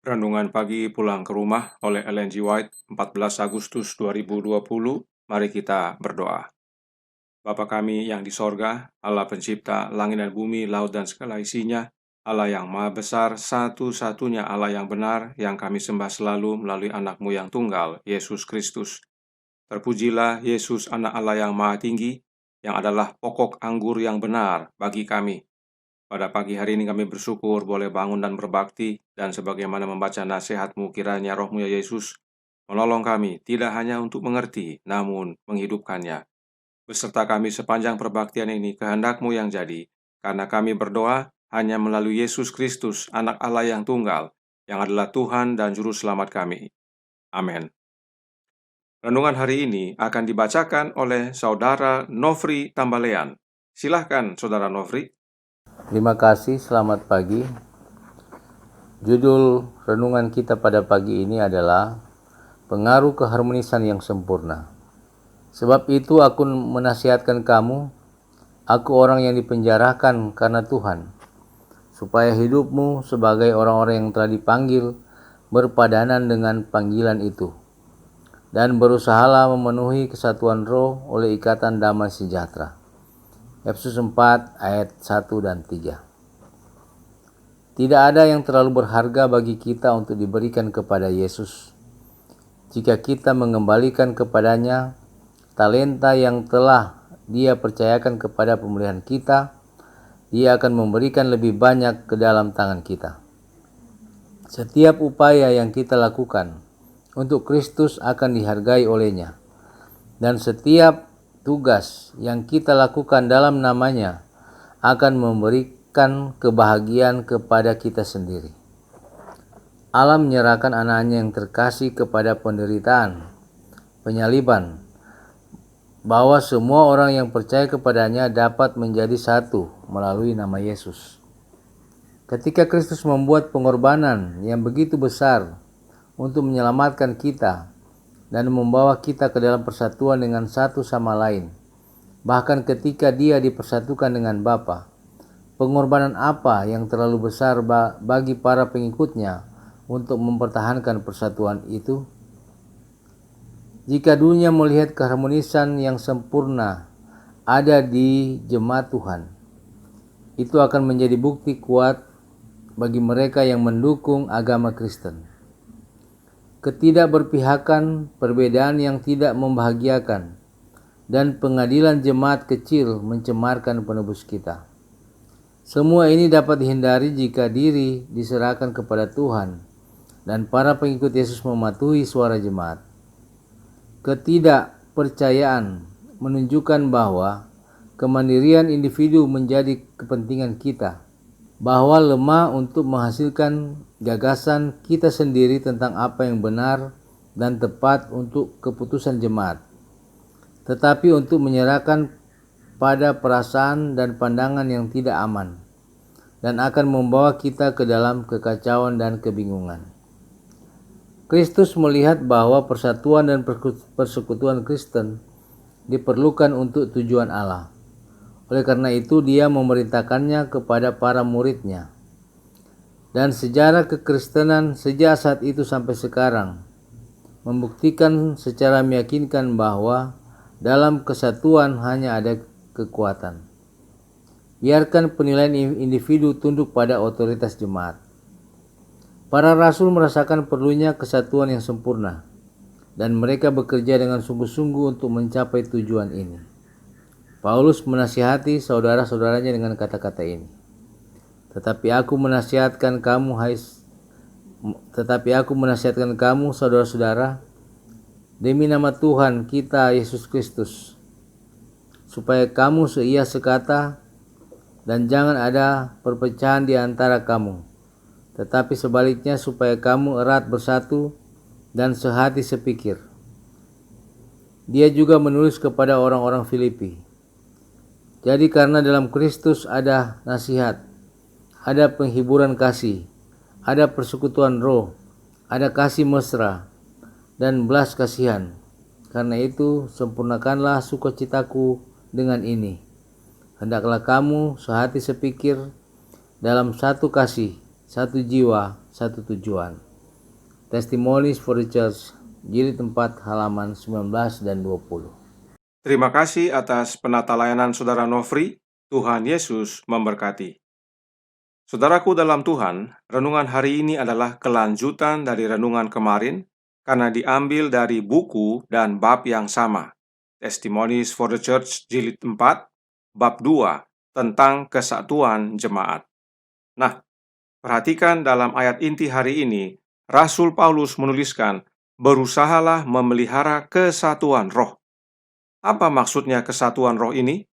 Renungan pagi pulang ke rumah oleh Ellen G. White, 14 Agustus 2020. Mari kita berdoa. Bapa kami yang di sorga, Allah pencipta langit dan bumi, laut dan segala isinya, Allah yang maha besar, satu-satunya Allah yang benar, yang kami sembah selalu melalui anak-Mu yang tunggal, Yesus Kristus. Terpujilah Yesus, anak Allah yang maha tinggi, yang adalah pokok anggur yang benar bagi kami. Pada pagi hari ini kami bersyukur boleh bangun dan berbakti, dan sebagaimana membaca nasihat-Mu, kiranya Roh-Mu ya Yesus menolong kami tidak hanya untuk mengerti, namun menghidupkannya. Beserta kami sepanjang perbaktian ini, kehendak-Mu yang jadi, karena kami berdoa hanya melalui Yesus Kristus, anak Allah yang tunggal, yang adalah Tuhan dan Juru Selamat kami. Amin. Renungan hari ini akan dibacakan oleh Saudara Nofri Tambalean. Silahkan Saudara Nofri. Terima kasih, selamat pagi. Judul renungan kita pada pagi ini adalah Pengaruh Keharmonisan yang Sempurna. Sebab itu aku menasihatkan kamu, aku orang yang dipenjarakan karena Tuhan, supaya hidupmu sebagai orang-orang yang telah dipanggil berpadanan dengan panggilan itu, dan berusahalah memenuhi kesatuan roh oleh ikatan damai sejahtera. Efesus 4 ayat 1 dan 3. Tidak ada yang terlalu berharga bagi kita untuk diberikan kepada Yesus. Jika kita mengembalikan kepadanya talenta yang telah Dia percayakan kepada pemulihan kita, Dia akan memberikan lebih banyak ke dalam tangan kita. Setiap upaya yang kita lakukan untuk Kristus akan dihargai olehnya, dan setiap tugas yang kita lakukan dalam namanya akan memberikan kebahagiaan kepada kita sendiri. Allah menyerahkan anaknya yang terkasih kepada penderitaan, penyaliban, bahwa semua orang yang percaya kepadanya dapat menjadi satu melalui nama Yesus. Ketika Kristus membuat pengorbanan yang begitu besar untuk menyelamatkan kita dan membawa kita ke dalam persatuan dengan satu sama lain, bahkan ketika Dia dipersatukan dengan Bapa, pengorbanan apa yang terlalu besar bagi para pengikutnya untuk mempertahankan persatuan itu? Jika dunia melihat keharmonisan yang sempurna ada di jemaat Tuhan, itu akan menjadi bukti kuat bagi mereka yang mendukung agama Kristen. Ketidakberpihakan, perbedaan yang tidak membahagiakan, dan pengadilan jemaat kecil mencemarkan penebus kita. Semua ini dapat dihindari jika diri diserahkan kepada Tuhan dan para pengikut Yesus mematuhi suara jemaat. Ketidakpercayaan menunjukkan bahwa kemandirian individu menjadi kepentingan kita, bahwa lemah untuk menghasilkan gagasan kita sendiri tentang apa yang benar dan tepat untuk keputusan jemaat, tetapi untuk menyerahkan pada perasaan dan pandangan yang tidak aman dan akan membawa kita ke dalam kekacauan dan kebingungan. Kristus melihat bahwa persatuan dan persekutuan Kristen diperlukan untuk tujuan Allah. Oleh karena itu Dia memerintahkannya kepada para muridnya. Dan sejarah kekristenan sejak saat itu sampai sekarang membuktikan secara meyakinkan bahwa dalam kesatuan hanya ada kekuatan. Biarkan penilaian individu tunduk pada otoritas jemaat. Para rasul merasakan perlunya kesatuan yang sempurna, dan mereka bekerja dengan sungguh-sungguh untuk mencapai tujuan ini. Paulus menasihati saudara-saudaranya dengan kata-kata ini. Tetapi aku menasihatkan kamu, saudara-saudara, demi nama Tuhan kita Yesus Kristus, supaya kamu seia sekata dan jangan ada perpecahan di antara kamu, tetapi sebaliknya supaya kamu erat bersatu dan sehati sepikir. Dia juga menulis kepada orang-orang Filipi. Jadi karena dalam Kristus ada nasihat, ada penghiburan kasih, ada persekutuan roh, ada kasih mesra, dan belas kasihan. Karena itu sempurnakanlah sukacitaku dengan ini. Hendaklah kamu sehati sepikir dalam satu kasih, satu jiwa, satu tujuan. Testimonies for the Church, jilid 4 halaman 19 dan 20. Terima kasih atas penata layanan Saudara Nofri. Tuhan Yesus memberkati. Saudaraku dalam Tuhan, renungan hari ini adalah kelanjutan dari renungan kemarin karena diambil dari buku dan bab yang sama. Testimonies for the Church jilid 4, bab 2 tentang kesatuan jemaat. Nah, perhatikan dalam ayat inti hari ini, Rasul Paulus menuliskan, berusahalah memelihara kesatuan roh. Apa maksudnya kesatuan roh ini?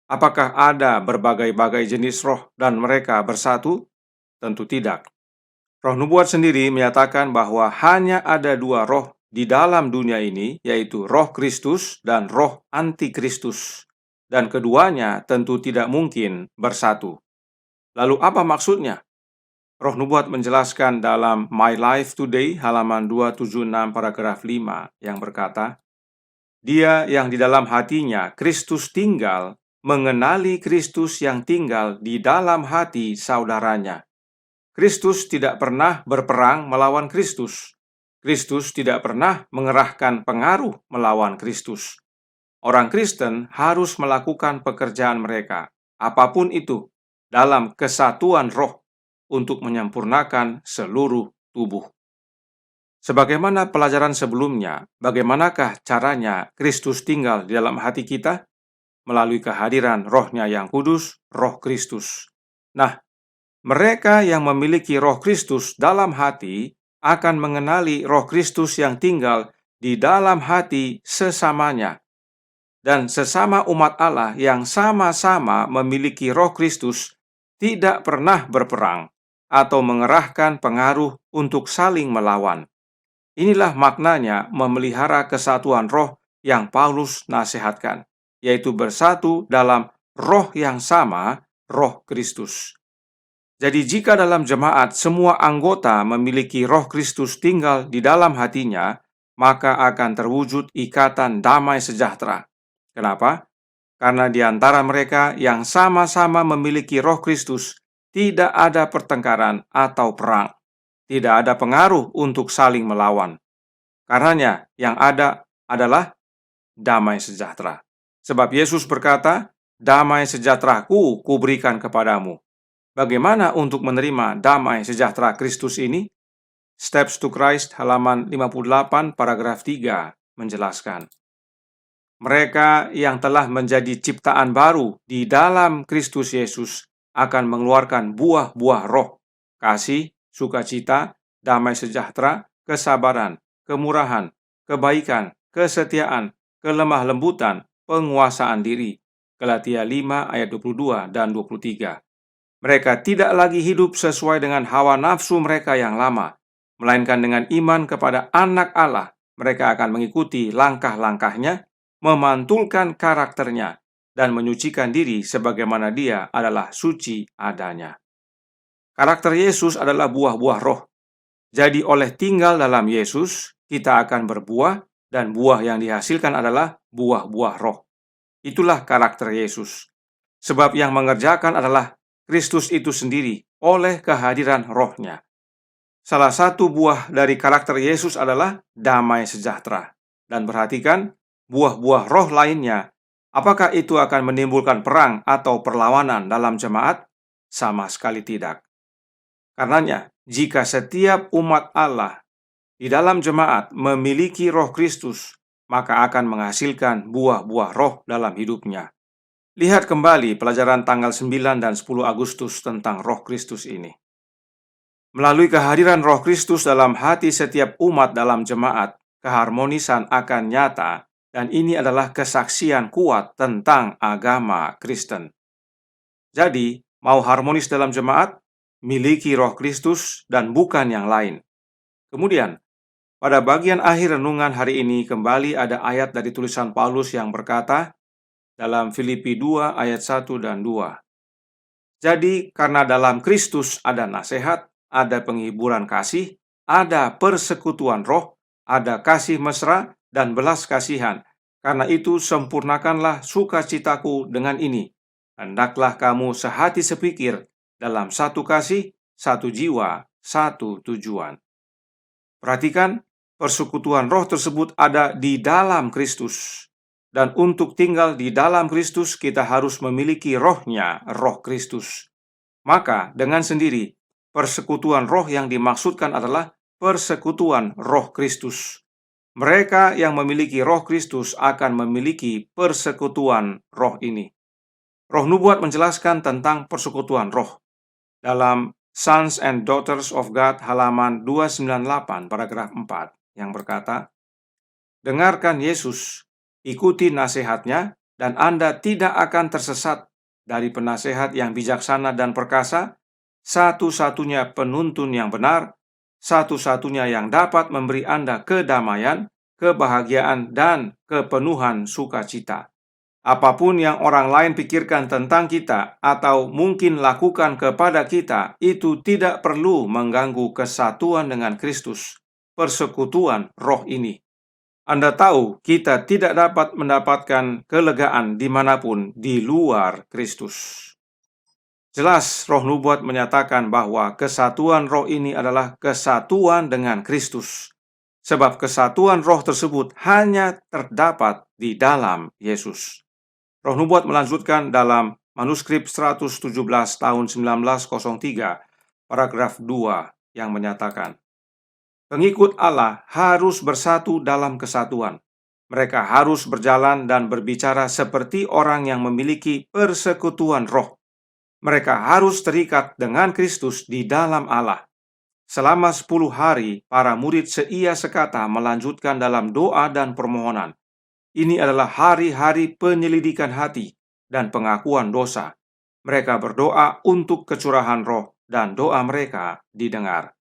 Apakah ada berbagai-bagai jenis roh dan mereka bersatu? Tentu tidak. Roh nubuat sendiri menyatakan bahwa hanya ada dua roh di dalam dunia ini, yaitu roh Kristus dan roh antikristus. Dan keduanya tentu tidak mungkin bersatu. Lalu apa maksudnya? Roh nubuat menjelaskan dalam My Life Today halaman 276 paragraf 5 yang berkata, Dia yang di dalam hatinya Kristus tinggal, mengenali Kristus yang tinggal di dalam hati saudaranya. Kristus tidak pernah berperang melawan Kristus. Kristus tidak pernah mengerahkan pengaruh melawan Kristus. Orang Kristen harus melakukan pekerjaan mereka, apapun itu, dalam kesatuan roh untuk menyempurnakan seluruh tubuh. Sebagaimana pelajaran sebelumnya, bagaimanakah caranya Kristus tinggal di dalam hati kita? Melalui kehadiran rohnya yang kudus, roh Kristus. Nah, mereka yang memiliki roh Kristus dalam hati akan mengenali roh Kristus yang tinggal di dalam hati sesamanya. Dan sesama umat Allah yang sama-sama memiliki roh Kristus tidak pernah berperang atau mengerahkan pengaruh untuk saling melawan. Inilah maknanya memelihara kesatuan roh yang Paulus nasihatkan, yaitu bersatu dalam roh yang sama, roh Kristus. Jadi jika dalam jemaat semua anggota memiliki roh Kristus tinggal di dalam hatinya, maka akan terwujud ikatan damai sejahtera. Kenapa? Karena di antara mereka yang sama-sama memiliki roh Kristus, tidak ada pertengkaran atau perang. Tidak ada pengaruh untuk saling melawan. Karenanya yang ada adalah damai sejahtera. Sebab Yesus berkata, damai sejahteraku kuberikan kepadamu. Bagaimana untuk menerima damai sejahtera Kristus ini? Steps to Christ halaman 58 paragraf 3 menjelaskan. Mereka yang telah menjadi ciptaan baru di dalam Kristus Yesus akan mengeluarkan buah-buah roh, kasih, sukacita, damai sejahtera, kesabaran, kemurahan, kebaikan, kesetiaan, kelemah lembutan, penguasaan diri. Galatia 5 ayat 22 dan 23. Mereka tidak lagi hidup sesuai dengan hawa nafsu mereka yang lama, melainkan dengan iman kepada Anak Allah. Mereka akan mengikuti langkah-langkahnya, memantulkan karakternya, dan menyucikan diri sebagaimana Dia adalah suci adanya. Karakter Yesus adalah buah-buah roh. Jadi oleh tinggal dalam Yesus, kita akan berbuah, dan buah yang dihasilkan adalah buah-buah roh. Itulah karakter Yesus. Sebab yang mengerjakan adalah Kristus itu sendiri oleh kehadiran rohnya. Salah satu buah dari karakter Yesus adalah damai sejahtera. Dan perhatikan, buah-buah roh lainnya, apakah itu akan menimbulkan perang atau perlawanan dalam jemaat? Sama sekali tidak. Karenanya, jika setiap umat Allah di dalam jemaat memiliki roh Kristus, maka akan menghasilkan buah-buah roh dalam hidupnya. Lihat kembali pelajaran tanggal 9 dan 10 Agustus tentang roh Kristus ini. Melalui kehadiran roh Kristus dalam hati setiap umat dalam jemaat, keharmonisan akan nyata, dan ini adalah kesaksian kuat tentang agama Kristen. Jadi, mau harmonis dalam jemaat? Miliki roh Kristus dan bukan yang lain. Kemudian, pada bagian akhir renungan hari ini kembali ada ayat dari tulisan Paulus yang berkata dalam Filipi 2 ayat 1 dan 2. Jadi karena dalam Kristus ada nasihat, ada penghiburan kasih, ada persekutuan roh, ada kasih mesra dan belas kasihan. Karena itu sempurnakanlah sukacitaku dengan ini. Hendaklah kamu sehati sepikir dalam satu kasih, satu jiwa, satu tujuan. Perhatikan, persekutuan roh tersebut ada di dalam Kristus. Dan untuk tinggal di dalam Kristus, kita harus memiliki rohnya, roh Kristus. Maka dengan sendiri, persekutuan roh yang dimaksudkan adalah persekutuan roh Kristus. Mereka yang memiliki roh Kristus akan memiliki persekutuan roh ini. Roh Nubuat menjelaskan tentang persekutuan roh. Dalam Sons and Daughters of God halaman 298 paragraf 4 yang berkata, "Dengarkan Yesus, ikuti nasihatnya, dan Anda tidak akan tersesat dari penasehat yang bijaksana dan perkasa, satu-satunya penuntun yang benar, satu-satunya yang dapat memberi Anda kedamaian, kebahagiaan, dan kepenuhan sukacita. Apapun yang orang lain pikirkan tentang kita atau mungkin lakukan kepada kita, itu tidak perlu mengganggu kesatuan dengan Kristus, persekutuan roh ini. Anda tahu, kita tidak dapat mendapatkan kelegaan dimanapun di luar Kristus." Jelas, roh nubuat menyatakan bahwa kesatuan roh ini adalah kesatuan dengan Kristus. Sebab kesatuan roh tersebut hanya terdapat di dalam Yesus. Roh Nubuat melanjutkan dalam manuskrip 117 tahun 1903, paragraf 2 yang menyatakan, "Pengikut Allah harus bersatu dalam kesatuan. Mereka harus berjalan dan berbicara seperti orang yang memiliki persekutuan roh. Mereka harus terikat dengan Kristus di dalam Allah." Selama 10 hari, para murid seia sekata melanjutkan dalam doa dan permohonan. Ini adalah hari-hari penyelidikan hati dan pengakuan dosa. Mereka berdoa untuk kecurahan roh dan doa mereka didengar.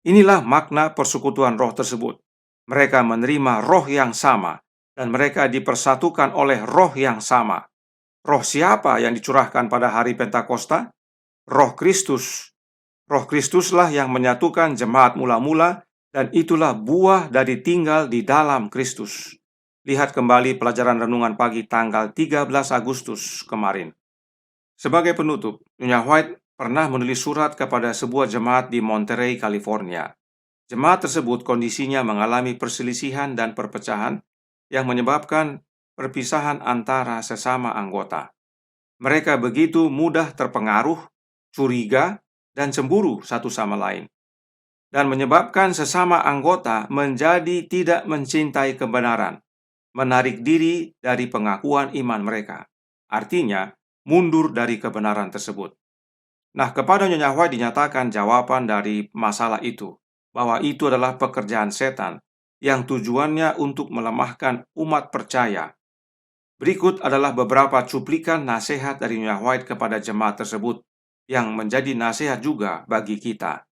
Inilah makna persekutuan roh tersebut. Mereka menerima roh yang sama dan mereka dipersatukan oleh roh yang sama. Roh siapa yang dicurahkan pada hari Pentakosta? Roh Kristus. Roh Kristuslah yang menyatukan jemaat mula-mula, dan itulah buah dari tinggal di dalam Kristus. Lihat kembali pelajaran renungan pagi tanggal 13 Agustus kemarin. Sebagai penutup, Nyonya White pernah menulis surat kepada sebuah jemaat di Monterey, California. Jemaat tersebut kondisinya mengalami perselisihan dan perpecahan yang menyebabkan perpisahan antara sesama anggota. Mereka begitu mudah terpengaruh, curiga, dan cemburu satu sama lain, dan menyebabkan sesama anggota menjadi tidak mencintai kebenaran, menarik diri dari pengakuan iman mereka. Artinya, mundur dari kebenaran tersebut. Nah, kepada Nyonya White dinyatakan jawaban dari masalah itu, bahwa itu adalah pekerjaan setan yang tujuannya untuk melemahkan umat percaya. Berikut adalah beberapa cuplikan nasihat dari Nyonya White kepada jemaat tersebut yang menjadi nasihat juga bagi kita.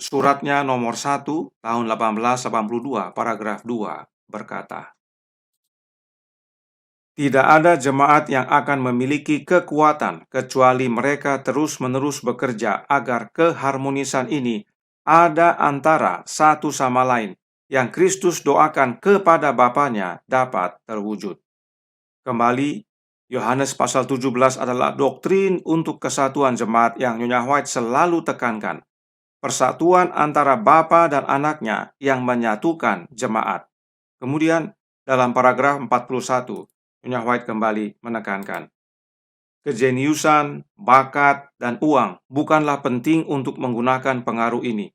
Suratnya nomor 1 tahun 1882 paragraf 2 berkata, "Tidak ada jemaat yang akan memiliki kekuatan kecuali mereka terus-menerus bekerja agar keharmonisan ini ada antara satu sama lain yang Kristus doakan kepada Bapanya dapat terwujud." Kembali, Yohanes pasal 17 adalah doktrin untuk kesatuan jemaat yang Nyonya White selalu tekankan. Persatuan antara Bapa dan Anaknya yang menyatukan jemaat. Kemudian, dalam paragraf 41, Nyonya White kembali menekankan, kejeniusan, bakat, dan uang bukanlah penting untuk menggunakan pengaruh ini.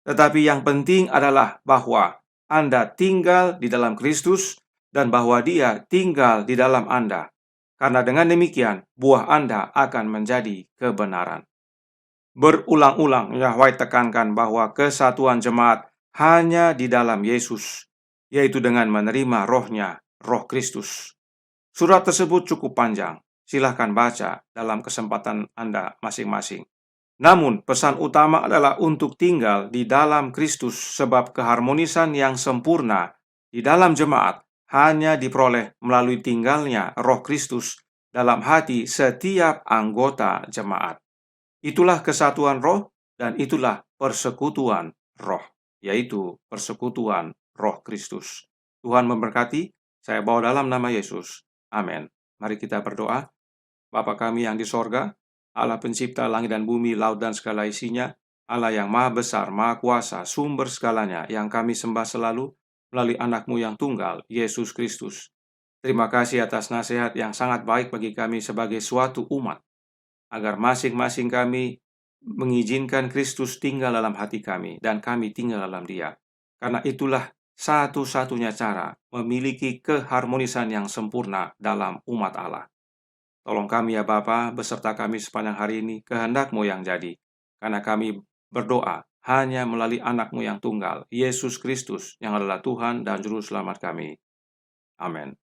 Tetapi yang penting adalah bahwa Anda tinggal di dalam Kristus dan bahwa Dia tinggal di dalam Anda. Karena dengan demikian, buah Anda akan menjadi kebenaran. Berulang-ulang, Nyonya White tekankan bahwa kesatuan jemaat hanya di dalam Yesus, yaitu dengan menerima rohnya, roh Kristus. Surat tersebut cukup panjang, silahkan baca dalam kesempatan Anda masing-masing. Namun, pesan utama adalah untuk tinggal di dalam Kristus, sebab keharmonisan yang sempurna di dalam jemaat hanya diperoleh melalui tinggalnya roh Kristus dalam hati setiap anggota jemaat. Itulah kesatuan roh dan itulah persekutuan roh, yaitu persekutuan roh Kristus. Tuhan memberkati, saya bawa dalam nama Yesus. Amin. Mari kita berdoa. Bapa kami yang di sorga, Allah pencipta langit dan bumi, laut dan segala isinya, Allah yang maha besar, maha kuasa, sumber segalanya yang kami sembah selalu melalui anak-Mu yang tunggal, Yesus Kristus. Terima kasih atas nasihat yang sangat baik bagi kami sebagai suatu umat, agar masing-masing kami mengizinkan Kristus tinggal dalam hati kami dan kami tinggal dalam Dia. Karena itulah satu-satunya cara memiliki keharmonisan yang sempurna dalam umat Allah. Tolong kami ya Bapa, beserta kami sepanjang hari ini, kehendak-Mu yang jadi. Karena kami berdoa hanya melalui anak-Mu yang tunggal, Yesus Kristus, yang adalah Tuhan dan Juru Selamat kami. Amin.